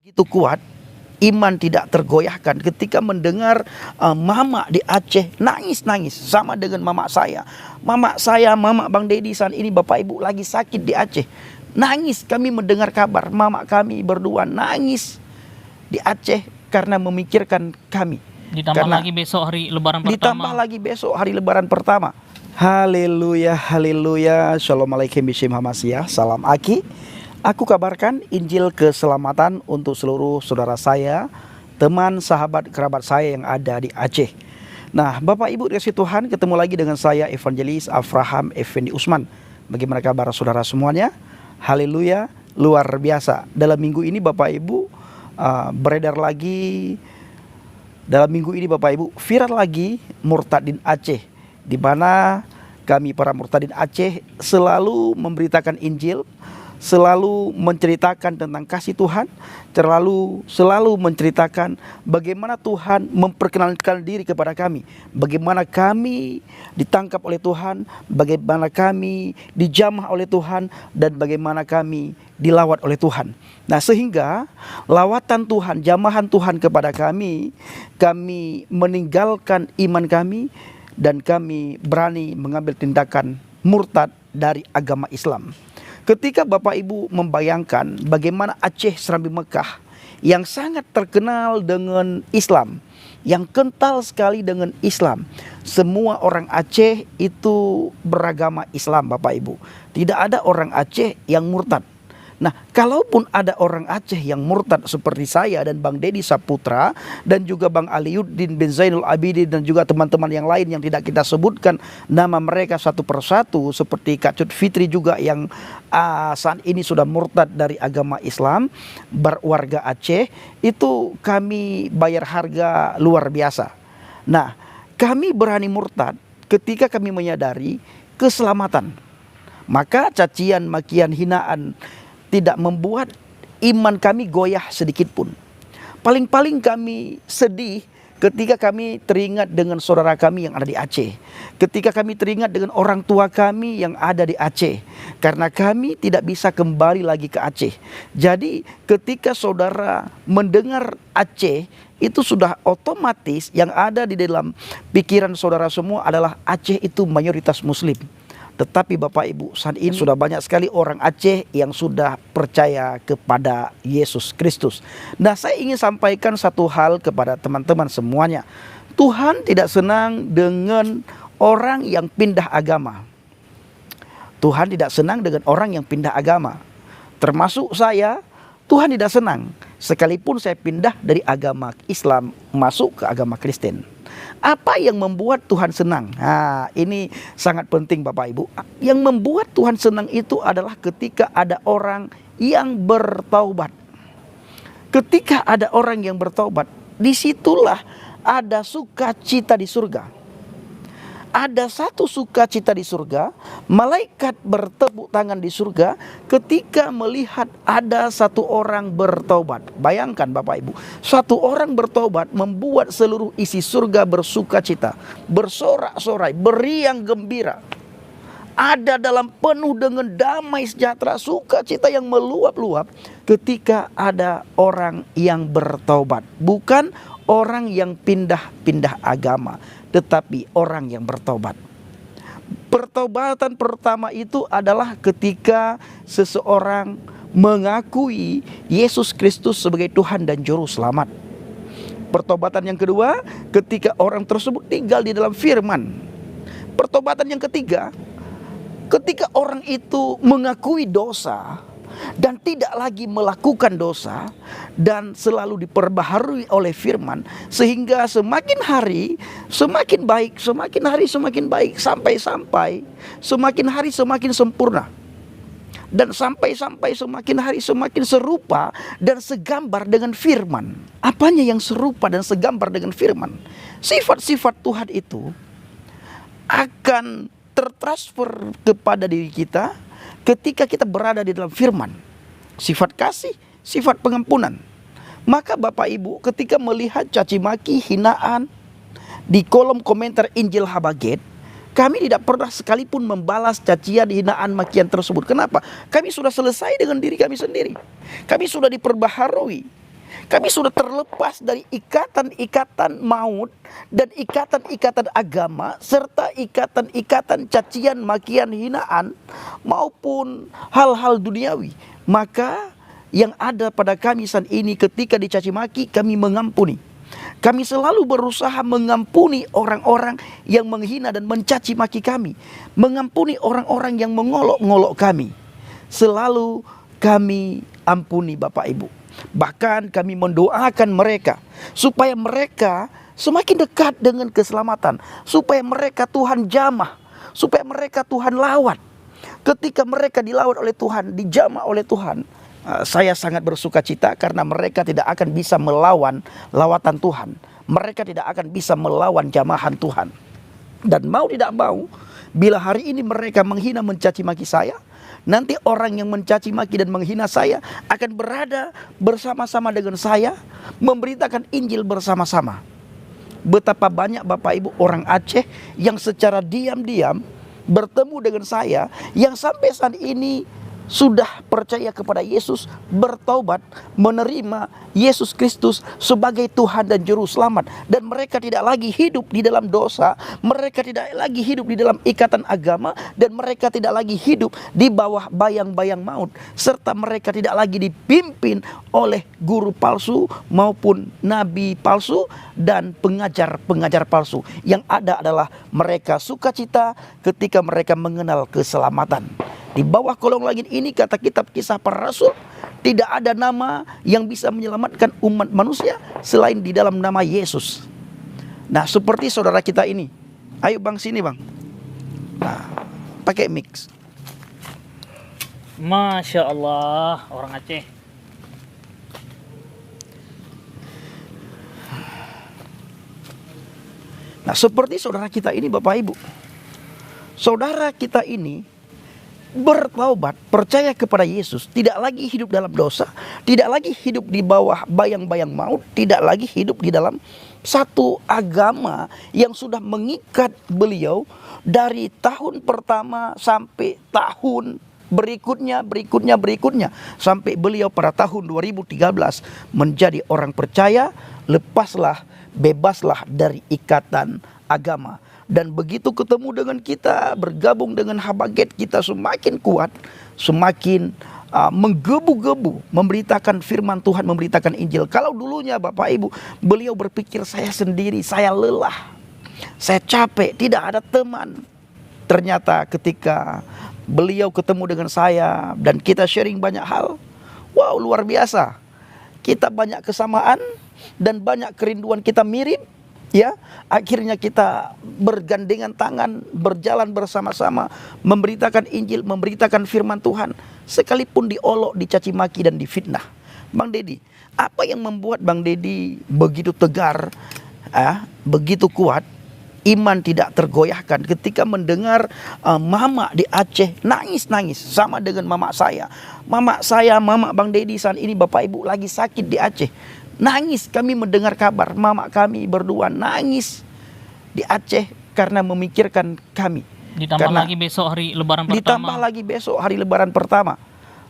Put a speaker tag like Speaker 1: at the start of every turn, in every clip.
Speaker 1: Begitu kuat, iman tidak tergoyahkan ketika mendengar mama di Aceh nangis-nangis sama dengan mama saya. Mama Bang Dedi saat ini Bapak Ibu lagi sakit di Aceh. Nangis kami mendengar kabar mama kami berdua nangis di Aceh karena memikirkan kami.
Speaker 2: Ditambah lagi besok hari Lebaran pertama.
Speaker 1: Ditambah lagi besok hari Lebaran pertama. Haleluya, haleluya. Assalamualaikum bismillahirrahmanirrahim. Salam Aki. Aku kabarkan Injil keselamatan untuk seluruh saudara saya, teman, sahabat, kerabat saya yang ada di Aceh. Nah, Bapak Ibu dikasih Tuhan, ketemu lagi dengan saya Evangelis Avraham Effendi Usman. Bagaimana kabar saudara semuanya? Haleluya, luar biasa. Dalam minggu ini Bapak Ibu beredar lagi, dalam minggu ini Bapak Ibu viral lagi Murtadin Aceh, di mana kami para Murtadin Aceh selalu memberitakan Injil, selalu menceritakan tentang kasih Tuhan, selalu menceritakan bagaimana Tuhan memperkenalkan diri kepada kami, bagaimana kami ditangkap oleh Tuhan, bagaimana kami dijamah oleh Tuhan, dan bagaimana kami dilawat oleh Tuhan. Nah, sehingga lawatan Tuhan, jamahan Tuhan kepada kami meninggalkan iman kami dan kami berani mengambil tindakan murtad dari agama Islam. Ketika Bapak Ibu membayangkan bagaimana Aceh Serambi Mekah yang sangat terkenal dengan Islam, yang kental sekali dengan Islam. Semua orang Aceh itu beragama Islam Bapak Ibu. Tidak ada orang Aceh yang murtad. Nah, kalaupun ada orang Aceh yang murtad seperti saya dan Bang Dedi Saputra dan juga Bang Aliuddin bin Zainul Abidin dan juga teman-teman yang lain yang tidak kita sebutkan nama mereka satu persatu, seperti Kak Cut Fitri juga yang saat ini sudah murtad dari agama Islam, berwarga Aceh, itu kami bayar harga luar biasa. Nah, kami berani murtad ketika kami menyadari keselamatan. Maka cacian, makian, hinaan tidak membuat iman kami goyah sedikit pun. Paling-paling kami sedih ketika kami teringat dengan saudara kami yang ada di Aceh. Ketika kami teringat dengan orang tua kami yang ada di Aceh. Karena kami tidak bisa kembali lagi ke Aceh. Jadi ketika saudara mendengar Aceh, itu sudah otomatis yang ada di dalam pikiran saudara semua adalah Aceh itu mayoritas Muslim. Tetapi Bapak Ibu, saat ini sudah banyak sekali orang Aceh yang sudah percaya kepada Yesus Kristus. Nah, saya ingin sampaikan satu hal kepada teman-teman semuanya. Tuhan tidak senang dengan orang yang pindah agama. Tuhan tidak senang dengan orang yang pindah agama. Termasuk saya, Tuhan tidak senang sekalipun saya pindah dari agama Islam masuk ke agama Kristen. Apa yang membuat Tuhan senang? Nah, ini sangat penting Bapak Ibu. Yang membuat Tuhan senang itu adalah ketika ada orang yang bertaubat. Ketika ada orang yang bertaubat, disitulah ada sukacita di surga. Ada satu sukacita di surga, malaikat bertepuk tangan di surga ketika melihat ada satu orang bertobat. Bayangkan Bapak Ibu, satu orang bertobat membuat seluruh isi surga bersukacita, bersorak-sorai, beriang gembira. Ada dalam penuh dengan damai sejahtera, sukacita yang meluap-luap ketika ada orang yang bertobat. Bukan orang yang pindah-pindah agama, tetapi orang yang bertobat. Pertobatan pertama itu adalah ketika seseorang mengakui Yesus Kristus sebagai Tuhan dan Juru Selamat. Pertobatan yang kedua, ketika orang tersebut tinggal di dalam firman. Pertobatan yang ketiga, ketika orang itu mengakui dosa dan tidak lagi melakukan dosa dan selalu diperbaharui oleh firman, sehingga semakin hari semakin baik, semakin hari semakin baik, sampai semakin hari semakin sempurna, dan sampai semakin hari semakin serupa dan segambar dengan firman. Apanya yang serupa dan segambar dengan firman? Sifat-sifat Tuhan itu akan tertransfer kepada diri kita ketika kita berada di dalam firman. Sifat kasih, sifat pengampunan. Maka Bapak Ibu ketika melihat caci maki, hinaan di kolom komentar Injil Habaget, kami tidak pernah sekalipun membalas cacian, hinaan, makian tersebut. Kenapa? Kami sudah selesai dengan diri kami sendiri. Kami sudah diperbaharui. Kami sudah terlepas dari ikatan-ikatan maut dan ikatan-ikatan agama serta ikatan-ikatan cacian, makian, hinaan maupun hal-hal duniawi. Maka yang ada pada kami saat ini ketika dicaci maki, kami mengampuni. Kami selalu berusaha mengampuni orang-orang yang menghina dan mencaci maki kami, mengampuni orang-orang yang mengolok-ngolok kami. Selalu kami ampuni Bapak Ibu. Bahkan kami mendoakan mereka supaya mereka semakin dekat dengan keselamatan, supaya mereka Tuhan jamah, supaya mereka Tuhan lawat. Ketika mereka dilawat oleh Tuhan, dijamah oleh Tuhan, saya sangat bersuka cita karena mereka tidak akan bisa melawan lawatan Tuhan. Mereka tidak akan bisa melawan jamahan Tuhan. Dan mau tidak mau, bila hari ini mereka menghina mencaci maki saya, nanti orang yang mencaci maki dan menghina saya akan berada bersama-sama dengan saya, memberitakan Injil bersama-sama. Betapa banyak Bapak Ibu orang Aceh yang secara diam-diam bertemu dengan saya, yang sampai saat ini sudah percaya kepada Yesus, bertaubat, menerima Yesus Kristus sebagai Tuhan dan Juru Selamat. Dan mereka tidak lagi hidup di dalam dosa, mereka tidak lagi hidup di dalam ikatan agama, dan mereka tidak lagi hidup di bawah bayang-bayang maut. Serta mereka tidak lagi dipimpin oleh guru palsu maupun nabi palsu dan pengajar-pengajar palsu. Yang ada adalah mereka sukacita ketika mereka mengenal keselamatan. Di bawah kolong langit ini, kata kitab Kisah Para Rasul, tidak ada nama yang bisa menyelamatkan umat manusia selain di dalam nama Yesus. Nah, seperti saudara kita ini. Ayo bang, sini bang. Nah, pakai mix.
Speaker 2: Masya Allah, orang Aceh.
Speaker 1: Nah, seperti saudara kita ini Bapak Ibu. Saudara kita ini bertaubat, percaya kepada Yesus, tidak lagi hidup dalam dosa, tidak lagi hidup di bawah bayang-bayang maut, tidak lagi hidup di dalam satu agama yang sudah mengikat beliau dari tahun pertama sampai tahun berikutnya, sampai beliau pada tahun 2013 menjadi orang percaya, lepaslah, bebaslah dari ikatan agama. Dan begitu ketemu dengan kita, bergabung dengan Habaget, kita semakin kuat, semakin menggebu-gebu memberitakan firman Tuhan, memberitakan Injil. Kalau dulunya Bapak Ibu, beliau berpikir saya sendiri, saya lelah, saya capek, tidak ada teman. Ternyata ketika beliau ketemu dengan saya dan kita sharing banyak hal, wow, luar biasa. Kita banyak kesamaan dan banyak kerinduan kita mirip. Ya, akhirnya kita bergandengan tangan, berjalan bersama-sama, memberitakan Injil, memberitakan firman Tuhan, sekalipun diolok, dicaci maki dan difitnah. Bang Dedi, apa yang membuat Bang Dedi begitu tegar, begitu kuat, iman tidak tergoyahkan ketika mendengar mama di Aceh nangis-nangis sama dengan mama saya. Mama Bang Dedi saat ini Bapak Ibu lagi sakit di Aceh. Nangis kami mendengar kabar mama kami berdua nangis di Aceh karena memikirkan kami.
Speaker 2: Ditambah lagi besok hari lebaran pertama.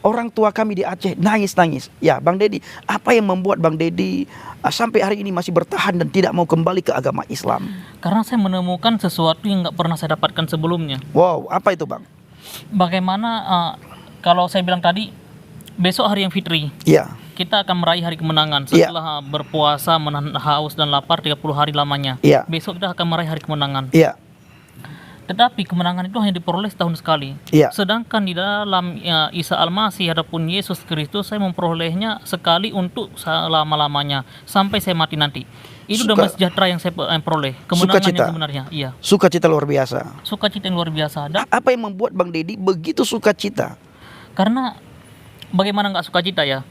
Speaker 2: Orang tua kami di Aceh nangis-nangis. Ya Bang Dedi, apa yang membuat Bang Dedi sampai hari ini masih bertahan dan tidak mau kembali ke agama Islam? Karena saya menemukan sesuatu yang gak pernah saya dapatkan sebelumnya.
Speaker 1: Wow, apa itu Bang?
Speaker 2: Bagaimana kalau saya bilang tadi, besok hari yang fitri.
Speaker 1: Iya.
Speaker 2: Kita akan meraih hari kemenangan setelah berpuasa, menahan haus dan lapar 30 hari lamanya. Besok kita akan meraih hari kemenangan. Tetapi kemenangan itu hanya diperoleh setahun sekali. Sedangkan di dalam Isa Al-Masih adapun Yesus Kristus, saya memperolehnya sekali untuk selama-lamanya sampai saya mati nanti. Itu damai sejahtera yang saya peroleh. Kemenangan yang sebenarnya. Iya.
Speaker 1: Sukacita luar biasa.
Speaker 2: Sukacita yang luar biasa. Dan
Speaker 1: apa yang membuat Bang Dedi begitu sukacita?
Speaker 2: Karena bagaimana nggak sukacita ya?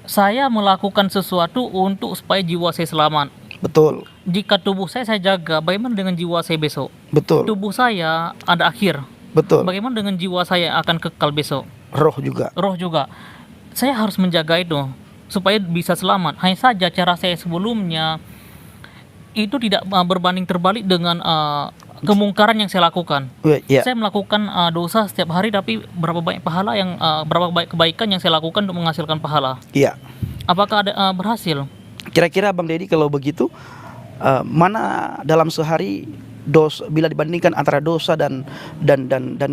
Speaker 2: Saya melakukan sesuatu untuk supaya jiwa saya selamat.
Speaker 1: Betul.
Speaker 2: Jika tubuh saya jaga, bagaimana dengan jiwa saya besok?
Speaker 1: Betul.
Speaker 2: Tubuh saya ada akhir.
Speaker 1: Betul.
Speaker 2: Bagaimana dengan jiwa saya akan kekal besok?
Speaker 1: Roh juga.
Speaker 2: Roh juga. Saya harus menjaga itu supaya bisa selamat. Hanya saja cara saya sebelumnya itu tidak berbanding terbalik dengan kemungkaran yang saya lakukan. Saya melakukan dosa setiap hari, tapi berapa banyak pahala yang berapa banyak kebaikan yang saya lakukan untuk menghasilkan pahala. Apakah ada berhasil?
Speaker 1: Kira-kira Bang Deddy kalau begitu, mana dalam sehari dosa, bila dibandingkan antara dosa dan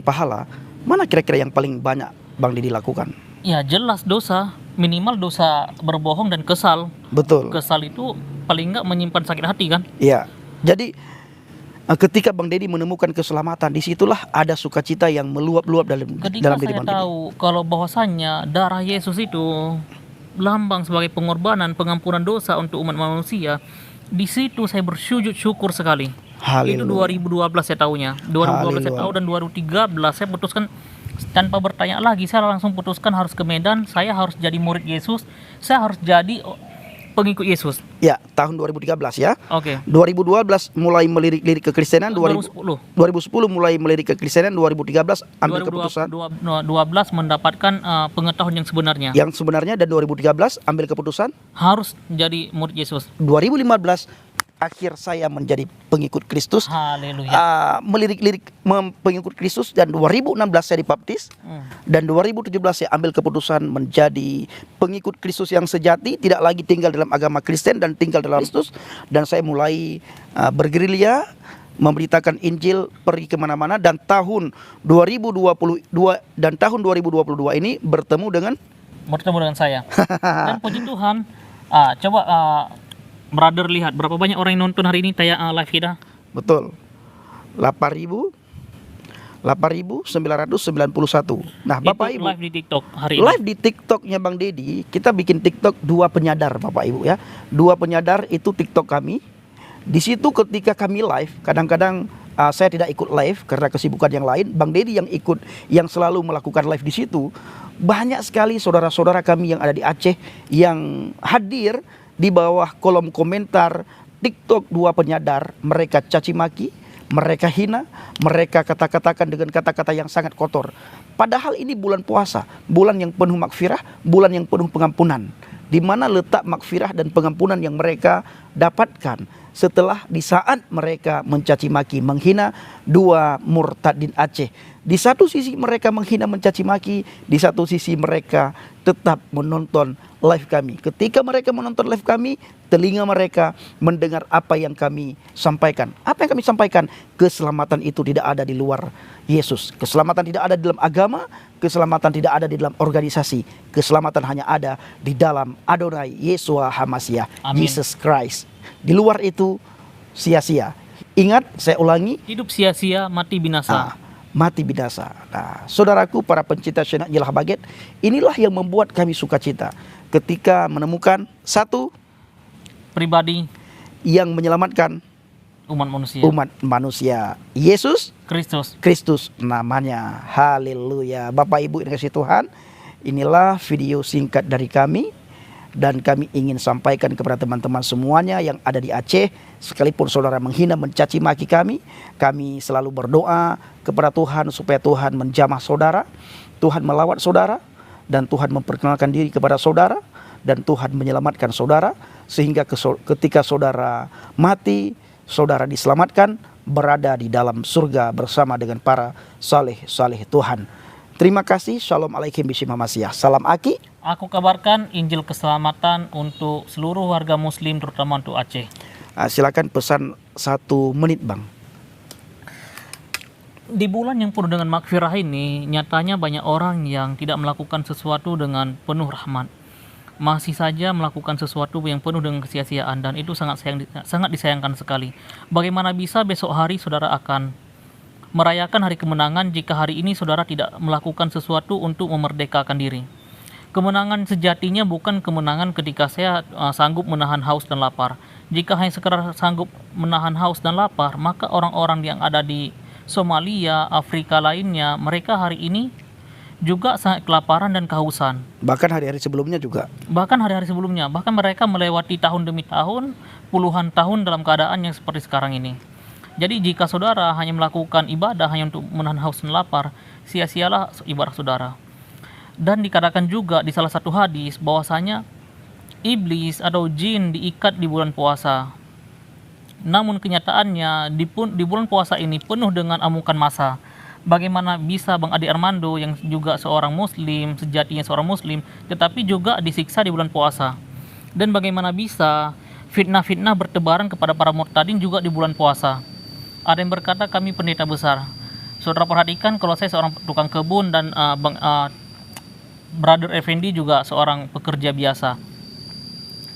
Speaker 1: pahala, mana kira-kira yang paling banyak Bang Deddy lakukan?
Speaker 2: Ya jelas dosa, minimal dosa berbohong dan kesal.
Speaker 1: Betul.
Speaker 2: Kesal itu paling nggak menyimpan sakit hati kan?
Speaker 1: Iya. Jadi ketika Bang Deddy menemukan keselamatan, disitulah ada sukacita yang meluap-luap dalam diri Bang Deddy.
Speaker 2: Ketika saya tahu kalau bahwasannya darah Yesus itu lambang sebagai pengorbanan pengampunan dosa untuk umat manusia, di situ saya bersujud syukur sekali. Haleluya. Itu 2012 saya tahunya. 2012 saya tahu, dan 2013 saya putuskan tanpa bertanya lagi, saya langsung putuskan harus ke Medan, saya harus jadi murid Yesus, saya harus jadi pengikut Yesus.
Speaker 1: Ya, tahun 2013 ya.
Speaker 2: Oke.
Speaker 1: 2012 mulai melirik Kekristenan, 2010 mulai melirik Kekristenan, 2013 ambil keputusan.
Speaker 2: 2012 mendapatkan pengetahuan yang sebenarnya. Yang
Speaker 1: sebenarnya, dan 2013 ambil keputusan
Speaker 2: harus jadi murid Yesus.
Speaker 1: 2015 akhir saya menjadi pengikut Kristus.
Speaker 2: Haleluya.
Speaker 1: Melirik-lirik pengikut Kristus, dan 2016 saya dibaptis. Dan 2017 saya ambil keputusan menjadi pengikut Kristus yang sejati, tidak lagi tinggal dalam agama Kristen dan tinggal dalam Kristus. Dan saya mulai bergerilya memberitakan Injil, pergi kemana-mana. Dan tahun 2022 ini bertemu dengan
Speaker 2: saya. Dan puji Tuhan, coba brother lihat berapa banyak orang yang nonton hari ini live kita.
Speaker 1: Betul. 8.991. Nah, Bapak Ibu,
Speaker 2: live di TikTok hari ini.
Speaker 1: Live di TikToknya Bang Deddy, kita bikin TikTok Dua Penyadar, Bapak Ibu ya. Dua Penyadar itu TikTok kami. Di situ ketika kami live, kadang-kadang saya tidak ikut live karena kesibukan yang lain. Bang Deddy yang ikut, yang selalu melakukan live di situ. Banyak sekali saudara-saudara kami yang ada di Aceh yang hadir di bawah kolom komentar TikTok Dua Penyadar. Mereka caci maki, mereka hina, mereka kata-katakan dengan kata-kata yang sangat kotor. Padahal ini bulan puasa, bulan yang penuh makfirah, bulan yang penuh pengampunan. Di mana letak makfirah dan pengampunan yang mereka dapatkan setelah di saat mereka mencaci maki, menghina dua murtadin Aceh. Di satu sisi mereka menghina, mencaci maki, di satu sisi mereka tetap menonton live kami. Ketika mereka menonton live kami, telinga mereka mendengar apa yang kami sampaikan. Apa yang kami sampaikan? Keselamatan itu tidak ada di luar Yesus. Keselamatan tidak ada di dalam agama. Keselamatan tidak ada di dalam organisasi. Keselamatan hanya ada di dalam Adonai Yeshua HaMashiach, Jesus Christ. Di luar itu sia-sia. Ingat, saya ulangi,
Speaker 2: hidup sia-sia, mati binasa.
Speaker 1: Mati binasa. Nah, saudaraku para pencinta Syenak Jelah Baget, inilah yang membuat kami sukacita ketika menemukan satu
Speaker 2: pribadi
Speaker 1: yang menyelamatkan umat manusia. Yesus Kristus namanya. Haleluya. Bapak Ibu yang kasih Tuhan, inilah video singkat dari kami. Dan kami ingin sampaikan kepada teman-teman semuanya yang ada di Aceh, sekalipun saudara menghina, mencaci maki kami selalu berdoa kepada Tuhan supaya Tuhan menjamah saudara, Tuhan melawat saudara, dan Tuhan memperkenalkan diri kepada saudara, dan Tuhan menyelamatkan saudara, sehingga ketika saudara mati, saudara diselamatkan, berada di dalam surga bersama dengan para saleh-saleh Tuhan. Terima kasih. Shalom alaikum bishim Mashiach. Salam Aki.
Speaker 2: Aku kabarkan Injil keselamatan untuk seluruh warga muslim, terutama untuk Aceh.
Speaker 1: Silakan pesan 1 menit Bang.
Speaker 2: Di bulan yang penuh dengan makfirah ini, nyatanya banyak orang yang tidak melakukan sesuatu dengan penuh rahmat. Masih saja melakukan sesuatu yang penuh dengan kesia-siaan, dan itu sangat disayangkan sekali. Bagaimana bisa besok hari saudara akan merayakan hari kemenangan jika hari ini saudara tidak melakukan sesuatu untuk memerdekakan diri? Kemenangan sejatinya bukan kemenangan ketika saya sanggup menahan haus dan lapar. Jika hanya sekedar sanggup menahan haus dan lapar, maka orang-orang yang ada di Somalia, Afrika lainnya, mereka hari ini juga sangat kelaparan dan kehausan.
Speaker 1: Bahkan hari-hari sebelumnya juga.
Speaker 2: Bahkan mereka melewati tahun demi tahun, puluhan tahun dalam keadaan yang seperti sekarang ini. Jadi jika saudara hanya melakukan ibadah hanya untuk menahan haus dan lapar, sia-sialah ibadah saudara. Dan dikatakan juga di salah satu hadis bahwasanya iblis atau jin diikat di bulan puasa. Namun kenyataannya di bulan puasa ini penuh dengan amukan massa. Bagaimana bisa Bang Adi Armando yang juga seorang muslim, sejatinya seorang muslim, tetapi juga disiksa di bulan puasa. Dan bagaimana bisa fitnah-fitnah bertebaran kepada para murtadin juga di bulan puasa. Ada yang berkata kami pendeta besar. Saudara perhatikan kalau saya seorang tukang kebun dan Brother Effendi juga seorang pekerja biasa.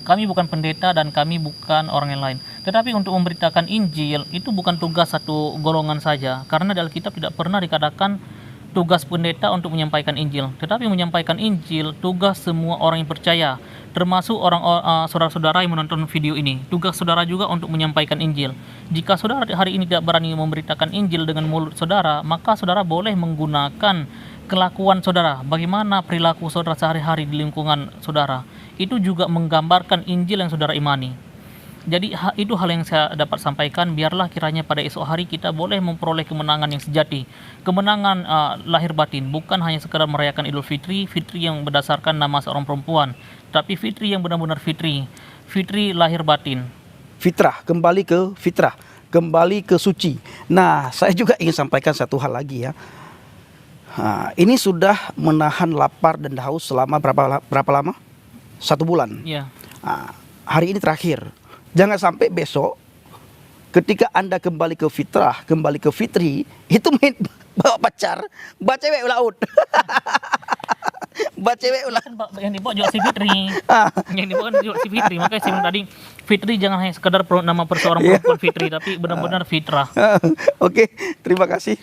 Speaker 2: Kami bukan pendeta dan kami bukan orang yang lain. Tetapi untuk memberitakan Injil itu bukan tugas satu golongan saja. Karena di Alkitab tidak pernah dikatakan tugas pendeta untuk menyampaikan Injil. Tetapi menyampaikan Injil tugas semua orang yang percaya. Termasuk saudara-saudara yang menonton video ini. Tugas saudara juga untuk menyampaikan Injil. Jika saudara hari ini tidak berani memberitakan Injil dengan mulut saudara, maka saudara boleh menggunakan kelakuan saudara. Bagaimana perilaku saudara sehari-hari di lingkungan saudara. Itu juga menggambarkan Injil yang saudara imani. Jadi itu hal yang saya dapat sampaikan. Biarlah kiranya pada esok hari kita boleh memperoleh kemenangan yang sejati. Kemenangan lahir batin, bukan hanya sekadar merayakan Idul Fitri, Fitri yang berdasarkan nama seorang perempuan, tapi Fitri yang benar-benar Fitri, Fitri lahir batin.
Speaker 1: Fitrah, kembali ke fitrah, kembali ke suci. Nah, saya juga ingin sampaikan satu hal lagi ya. Ini sudah menahan lapar dan haus selama berapa lama? 1 bulan.
Speaker 2: Ya.
Speaker 1: Hari ini terakhir. Jangan sampai besok ketika Anda kembali ke fitrah, kembali ke fitri, itu main bawa pacar, bawa cewek laut. Bawa cewek ulah.
Speaker 2: Yang dibawa juga si Fitri. Yang dibawa juga si Fitri. Makanya saya bilang tadi, Fitri jangan hanya sekedar nama seorang perempuan Fitri, tapi benar-benar fitrah.
Speaker 1: Oke, terima kasih.